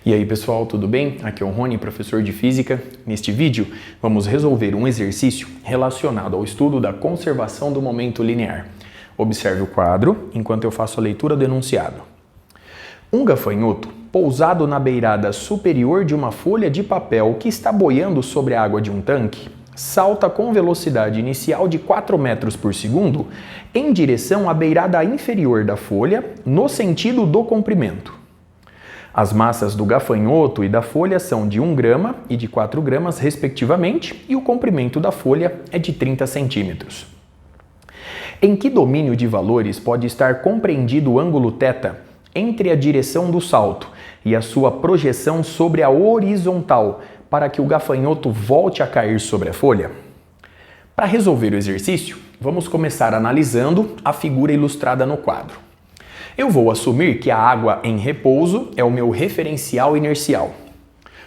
E aí pessoal, tudo bem? Aqui é o Rony, professor de Física. Neste vídeo, vamos resolver um exercício relacionado ao estudo da conservação do momento linear. Observe o quadro enquanto eu faço a leitura do enunciado. Um gafanhoto, pousado na beirada superior de uma folha de papel que está boiando sobre a água de um tanque, salta com velocidade inicial de 4 metros por segundo em direção à beirada inferior da folha, no sentido do comprimento. As massas do gafanhoto e da folha são de 1 grama e de 4 gramas, respectivamente, e o comprimento da folha é de 30 centímetros. Em que domínio de valores pode estar compreendido o ângulo θ entre a direção do salto e a sua projeção sobre a horizontal para que o gafanhoto volte a cair sobre a folha? Para resolver o exercício, vamos começar analisando a figura ilustrada no quadro. Eu vou assumir que a água em repouso é o meu referencial inercial.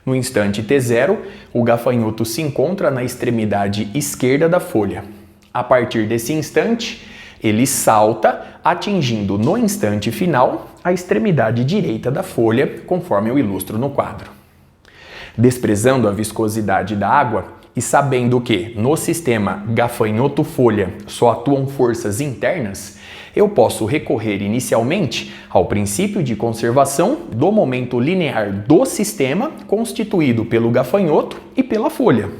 No instante t0, o gafanhoto se encontra na extremidade esquerda da folha. A partir desse instante, ele salta, atingindo no instante final a extremidade direita da folha, conforme eu ilustro no quadro. Desprezando a viscosidade da água e sabendo que no sistema gafanhoto-folha só atuam forças internas, eu posso recorrer inicialmente ao princípio de conservação do momento linear do sistema constituído pelo gafanhoto e pela folha.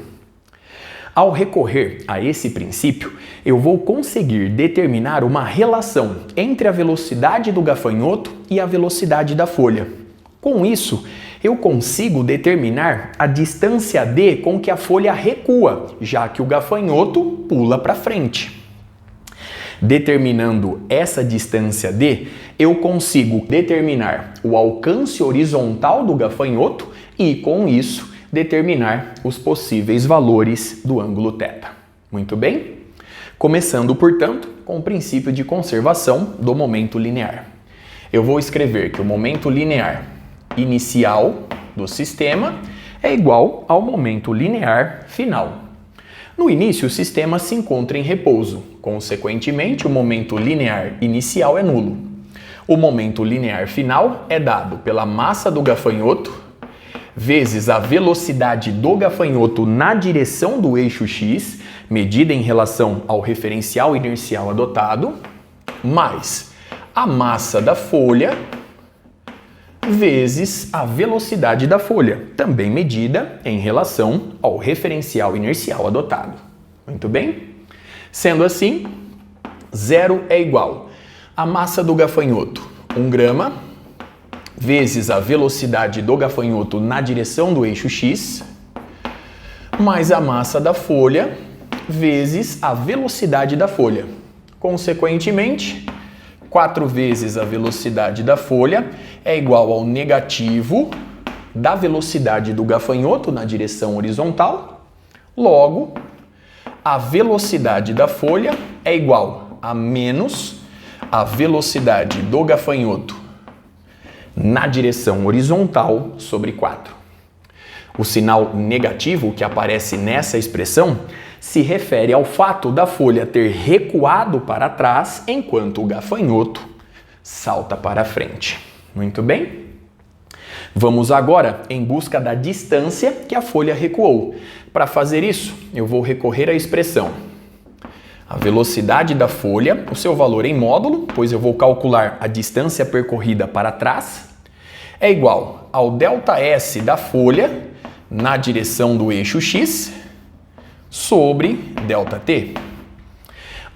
Ao recorrer a esse princípio, eu vou conseguir determinar uma relação entre a velocidade do gafanhoto e a velocidade da folha. Com isso, eu consigo determinar a distância d com que a folha recua, já que o gafanhoto pula para frente. Determinando essa distância d, eu consigo determinar o alcance horizontal do gafanhoto e, com isso, determinar os possíveis valores do ângulo θ. Muito bem? Começando, portanto, com o princípio de conservação do momento linear. Eu vou escrever que o momento linear inicial do sistema é igual ao momento linear final. No início, o sistema se encontra em repouso. Consequentemente, o momento linear inicial é nulo. O momento linear final é dado pela massa do gafanhoto vezes a velocidade do gafanhoto na direção do eixo x, medida em relação ao referencial inercial adotado, mais a massa da folha vezes a velocidade da folha, também medida em relação ao referencial inercial adotado. Muito bem? Sendo assim, 0 é igual a massa do gafanhoto, 1 grama, vezes a velocidade do gafanhoto na direção do eixo x, mais a massa da folha, vezes a velocidade da folha. Consequentemente, 4 vezes a velocidade da folha é igual ao negativo da velocidade do gafanhoto na direção horizontal. Logo, a velocidade da folha é igual a menos a velocidade do gafanhoto na direção horizontal sobre 4. O sinal negativo que aparece nessa expressão se refere ao fato da folha ter recuado para trás enquanto o gafanhoto salta para frente. Muito bem? Vamos agora em busca da distância que a folha recuou. Para fazer isso, eu vou recorrer à expressão a velocidade da folha, o seu valor em módulo, pois eu vou calcular a distância percorrida para trás, é igual ao ΔS da folha na direção do eixo x sobre ΔT.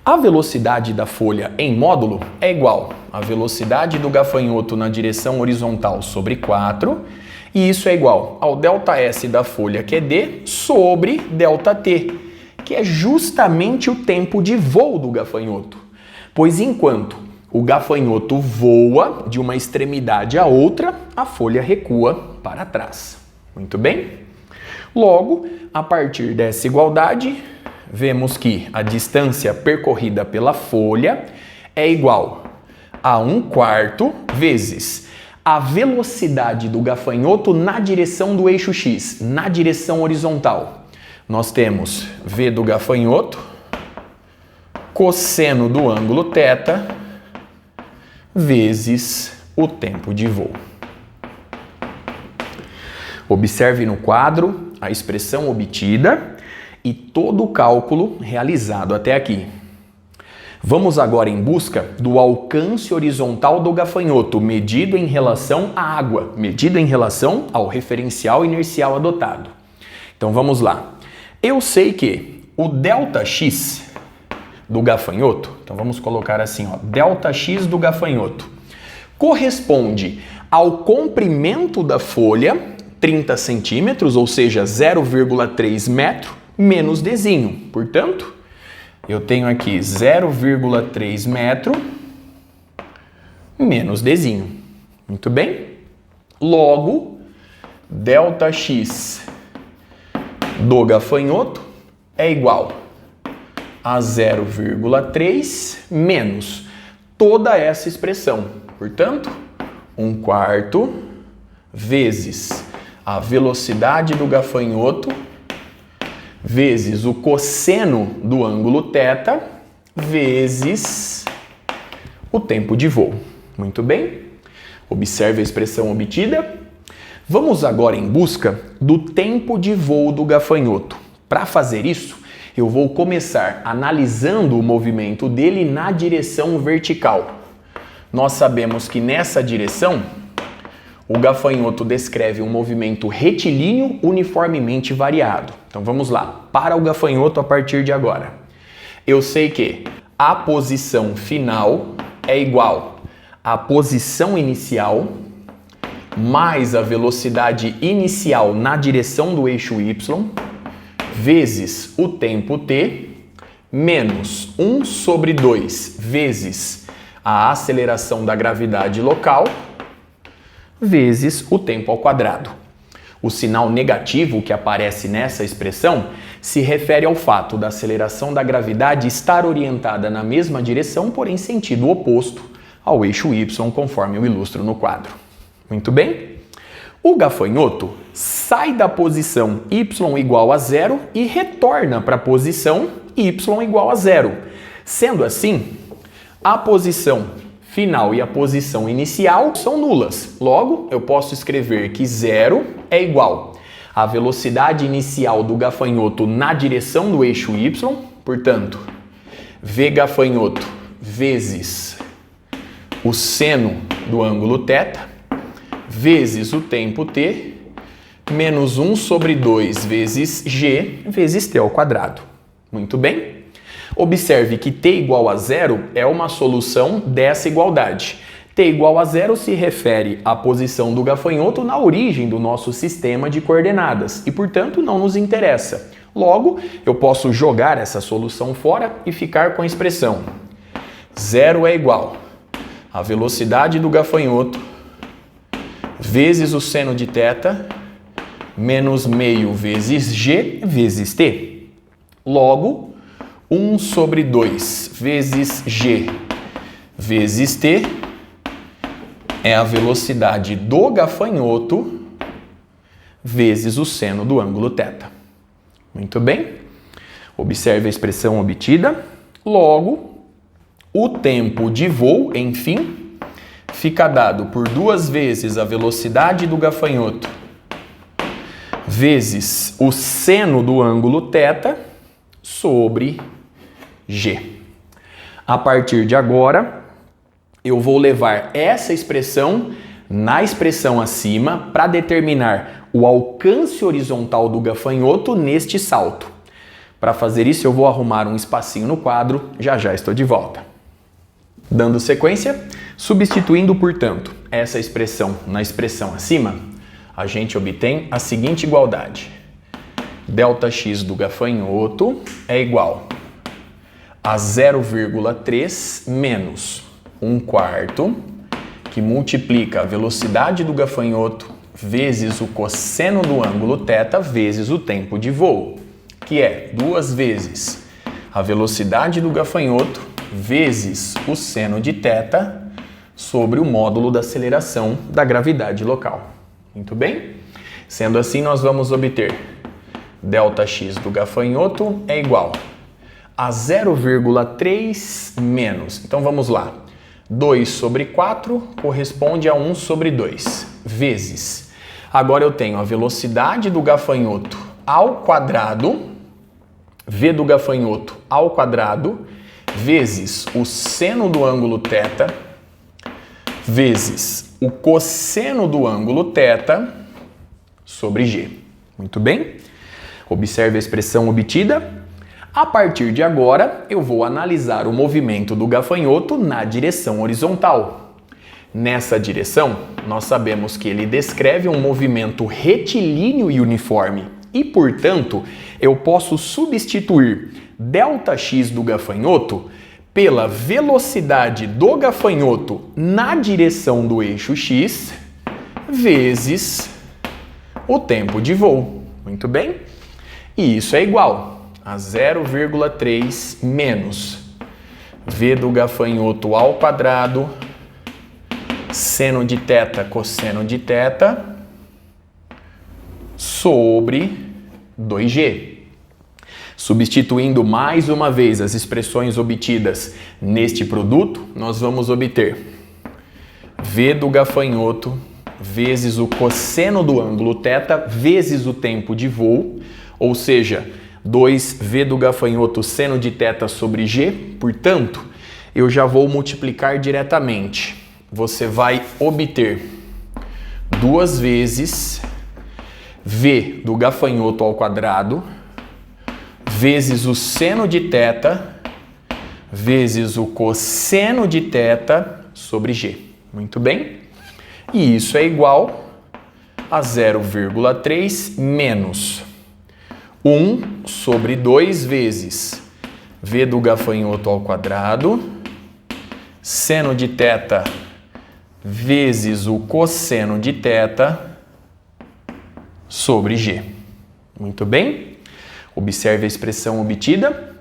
A velocidade da folha em módulo é igual à velocidade do gafanhoto na direção horizontal sobre 4, e isso é igual ao ΔS da folha, que é d, sobre ΔT, que é justamente o tempo de voo do gafanhoto. Pois enquanto o gafanhoto voa de uma extremidade à outra, a folha recua para trás. Muito bem? Logo, a partir dessa igualdade, vemos que a distância percorrida pela folha é igual a 1/4 vezes a velocidade do gafanhoto na direção do eixo x, na direção horizontal. Nós temos v do gafanhoto, cosseno do ângulo θ, vezes o tempo de voo. Observe no quadro a expressão obtida e todo o cálculo realizado até aqui. Vamos agora em busca do alcance horizontal do gafanhoto, medido em relação à água, medido em relação ao referencial inercial adotado. Então vamos lá. Eu sei que o ΔX do gafanhoto, então vamos colocar assim, ó, ΔX do gafanhoto, corresponde ao comprimento da folha, 30 centímetros, ou seja, 0,3 metro, menos Dzinho. Portanto, eu tenho aqui 0,3 metro menos Dzinho. Muito bem? Logo, ΔX do gafanhoto é igual a 0,3 menos toda essa expressão. Portanto, 1/4 vezes a velocidade do gafanhoto vezes o cosseno do ângulo θ vezes o tempo de voo. Muito bem? Observe a expressão obtida. Vamos agora em busca do tempo de voo do gafanhoto. Para fazer isso, eu vou começar analisando o movimento dele na direção vertical. Nós sabemos que nessa direção, o gafanhoto descreve um movimento retilíneo uniformemente variado. Então vamos lá, para o gafanhoto a partir de agora. Eu sei que a posição final é igual à posição inicial mais a velocidade inicial na direção do eixo y vezes o tempo t menos 1/2 vezes a aceleração da gravidade local vezes o tempo ao quadrado. O sinal negativo que aparece nessa expressão se refere ao fato da aceleração da gravidade estar orientada na mesma direção, porém sentido oposto ao eixo y, conforme eu ilustro no quadro. Muito bem? O gafanhoto sai da posição y igual a 0 e retorna para a posição y igual a 0. Sendo assim, a posição final e a posição inicial são nulas. Logo, eu posso escrever que 0 é igual à velocidade inicial do gafanhoto na direção do eixo y, portanto, v gafanhoto vezes o seno do ângulo θ vezes o tempo t menos 1/2 vezes g vezes t ao quadrado. Muito bem? Observe que t igual a 0 é uma solução dessa igualdade. T igual a 0 se refere à posição do gafanhoto na origem do nosso sistema de coordenadas e, portanto, não nos interessa. Logo, eu posso jogar essa solução fora e ficar com a expressão 0 é igual à velocidade do gafanhoto vezes o seno de θ menos meio vezes g vezes t. Logo, 1/2 vezes g vezes t é a velocidade do gafanhoto vezes o seno do ângulo θ. Muito bem? Observe a expressão obtida. Logo, o tempo de voo, enfim, fica dado por 2 vezes a velocidade do gafanhoto vezes o seno do ângulo θ sobre g. A partir de agora, eu vou levar essa expressão na expressão acima para determinar o alcance horizontal do gafanhoto neste salto. Para fazer isso, eu vou arrumar um espacinho no quadro, já já estou de volta. Dando sequência, substituindo, portanto, essa expressão na expressão acima, a gente obtém a seguinte igualdade. ΔX do gafanhoto é igual a 0,3 menos 1/4, que multiplica a velocidade do gafanhoto vezes o cosseno do ângulo θ vezes o tempo de voo, que é 2 vezes a velocidade do gafanhoto vezes o seno de θ sobre o módulo da aceleração da gravidade local. Muito bem? Sendo assim, nós vamos obter ΔX do gafanhoto é igual a 0,3 menos, então vamos lá, 2/4 corresponde a 1/2, vezes Agora eu tenho a velocidade do gafanhoto ao quadrado, v do gafanhoto ao quadrado, vezes o seno do ângulo θ, vezes o cosseno do ângulo θ, sobre g. Muito bem? Observe a expressão obtida. A partir de agora, eu vou analisar o movimento do gafanhoto na direção horizontal. Nessa direção, nós sabemos que ele descreve um movimento retilíneo e uniforme e, portanto, eu posso substituir ΔX do gafanhoto pela velocidade do gafanhoto na direção do eixo x vezes o tempo de voo. Muito bem? E isso é igual a 0,3 menos v do gafanhoto ao quadrado, seno de θ cosseno de θ, sobre 2g. Substituindo mais uma vez as expressões obtidas neste produto, nós vamos obter v do gafanhoto vezes o cosseno do ângulo θ vezes o tempo de voo, ou seja, 2v do gafanhoto seno de θ sobre g. Portanto, eu já vou multiplicar diretamente. Você vai obter 2 vezes v do gafanhoto ao quadrado vezes o seno de θ vezes o cosseno de θ sobre g. Muito bem? E isso é igual a 0,3 menos 1 sobre 2 vezes v do gafanhoto ao quadrado, seno de θ vezes o cosseno de θ sobre g. Muito bem? Observe a expressão obtida.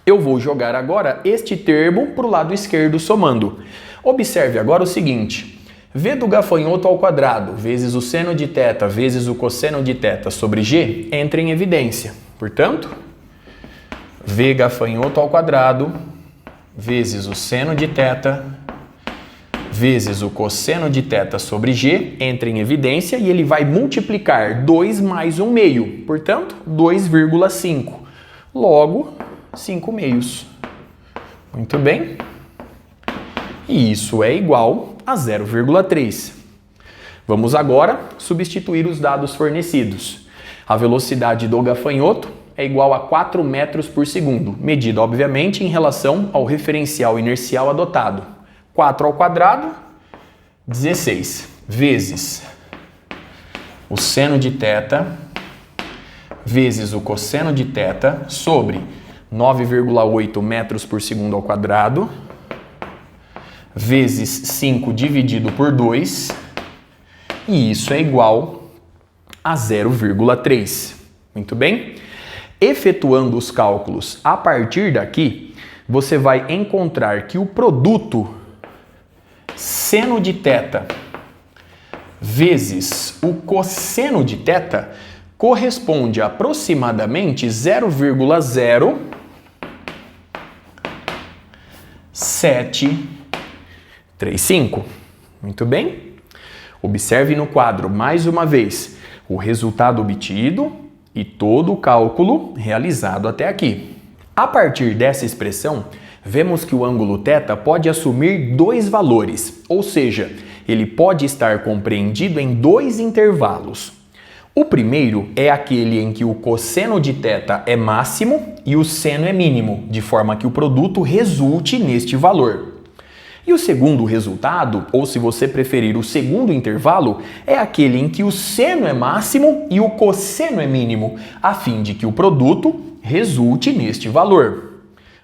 Eu vou jogar agora este termo para o lado esquerdo somando. Observe agora o seguinte. V do gafanhoto ao quadrado vezes o seno de θ vezes o cosseno de θ sobre g entra em evidência. Portanto, v gafanhoto ao quadrado vezes o seno de θ vezes o cosseno de θ sobre g entra em evidência e ele vai multiplicar 2 mais 1 meio. Portanto, 2,5. Logo, 5 meios. Muito bem? E isso é igual a 0,3. Vamos agora substituir os dados fornecidos. A velocidade do gafanhoto é igual a 4 metros por segundo, medida obviamente em relação ao referencial inercial adotado. 4 ao quadrado, 16, vezes o seno de θ vezes o cosseno de θ sobre 9,8 metros por segundo ao quadrado, vezes 5 dividido por 2, e isso é igual a 0,3. Muito bem? Efetuando os cálculos a partir daqui, você vai encontrar que o produto seno de θ vezes o cosseno de θ corresponde a aproximadamente 0,0735. Muito bem? Observe no quadro mais uma vez o resultado obtido e todo o cálculo realizado até aqui. A partir dessa expressão, vemos que o ângulo θ pode assumir dois valores, ou seja, ele pode estar compreendido em dois intervalos. O primeiro é aquele em que o cosseno de θ é máximo e o seno é mínimo, de forma que o produto resulte neste valor. E o segundo resultado, ou se você preferir o segundo intervalo, é aquele em que o seno é máximo e o cosseno é mínimo, a fim de que o produto resulte neste valor.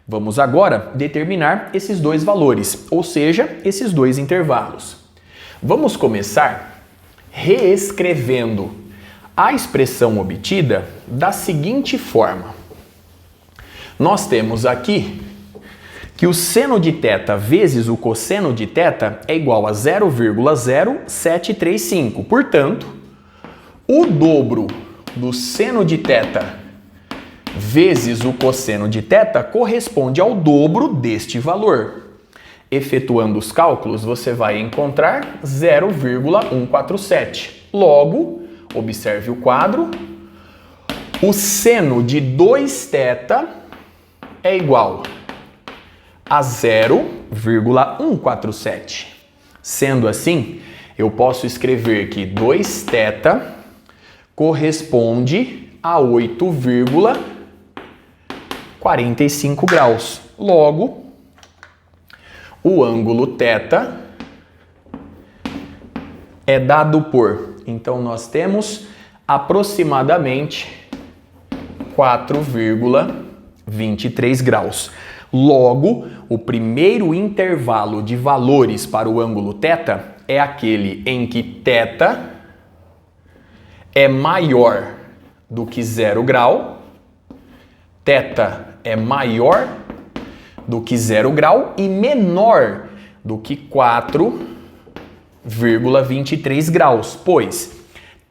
Vamos agora determinar esses dois valores, ou seja, esses dois intervalos. Vamos começar reescrevendo a expressão obtida da seguinte forma. Nós temos aqui que o seno de θ vezes o cosseno de θ é igual a 0,0735. Portanto, o dobro do seno de θ vezes o cosseno de θ corresponde ao dobro deste valor. Efetuando os cálculos, você vai encontrar 0,147. Logo, observe o quadro, o seno de 2θ é igual a 0,147. Sendo assim, eu posso escrever que 2θ corresponde a 8,45 graus. Logo, o ângulo θ é dado por, então nós temos aproximadamente 4,23 graus. Logo, o primeiro intervalo de valores para o ângulo θ é aquele em que θ é maior do que 0 grau, θ é maior do que 0 grau e menor do que 4,23 graus, pois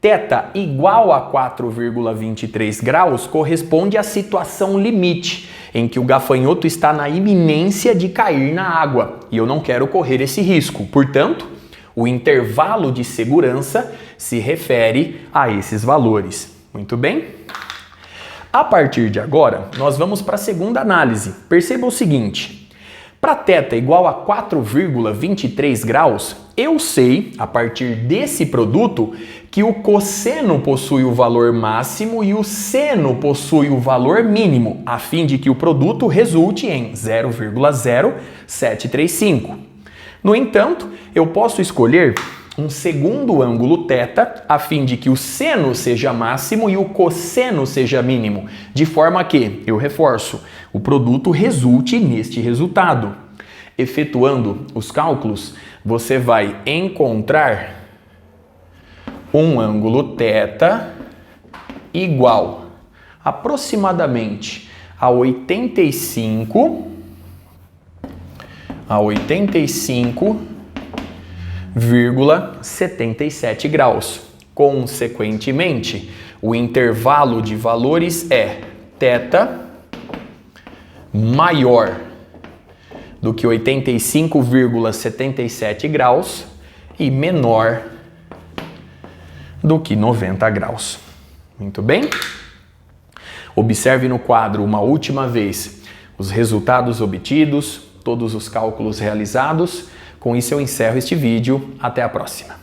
θ igual a 4,23 graus corresponde à situação limite, em que o gafanhoto está na iminência de cair na água, e eu não quero correr esse risco. Portanto, o intervalo de segurança se refere a esses valores. Muito bem? A partir de agora, nós vamos para a segunda análise. Perceba o seguinte: para θ igual a 4,23 graus, eu sei, a partir desse produto, que o cosseno possui o valor máximo e o seno possui o valor mínimo, a fim de que o produto resulte em 0,0735. No entanto, eu posso escolher um segundo ângulo θ, a fim de que o seno seja máximo e o cosseno seja mínimo, de forma que, eu reforço, o produto resulte neste resultado. Efetuando os cálculos, você vai encontrar um ângulo θ igual aproximadamente a 85,77 graus. Consequentemente, o intervalo de valores é θ maior do que 85,77 graus e menor do que 90 graus. Muito bem? Observe no quadro uma última vez os resultados obtidos, todos os cálculos realizados. Com isso eu encerro este vídeo. Até a próxima.